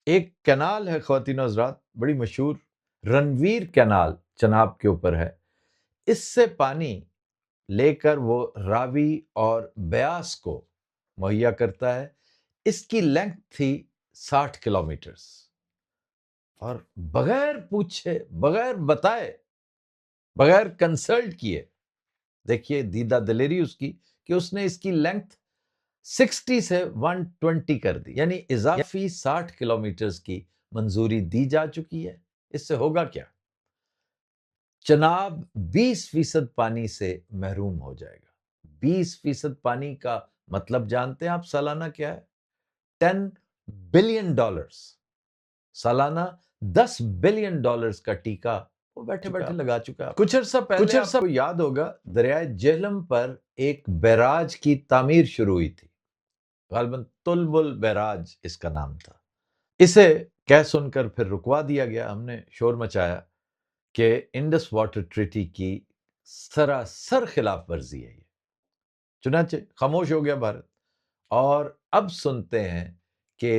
ایک کینال ہے خواتین و حضرات، بڑی مشہور، رنویر کینال چناب کے اوپر ہے. اس سے پانی لے کر وہ راوی اور بیاس کو مہیا کرتا ہے. اس کی لینتھ تھی 60 کلومیٹرز، اور بغیر پوچھے، بغیر بتائے، بغیر کنسلٹ کیے، دیکھیے دیدہ دلیری اس کی، کہ اس نے اس کی لینتھ 60 سے 120 کر دی، یعنی اضافی 60 کلومیٹرز کی منظوری دی جا چکی ہے. اس سے ہوگا کیا؟ چناب 20% پانی سے محروم ہو جائے گا. 20% پانی کا مطلب جانتے ہیں آپ سالانہ کیا ہے؟ $10 بلین. سالانہ $10 بلین کا ٹیکہ وہ بیٹھے بیٹھے لگا چکا ہے. کچھ عرصہ پہلے آپ کو یاد ہوگا دریائے جہلم پر ایک بیراج کی تعمیر شروع ہوئی تھی، غالباً تلبل بیراج اس کا نام تھا. اسے کہہ سن کر پھر رکوا دیا گیا. ہم نے شور مچایا کہ انڈس واٹر ٹریٹی کی سراسر خلاف ورزی ہے یہ. چنانچہ خاموش ہو گیا بھارت. اور اب سنتے ہیں کہ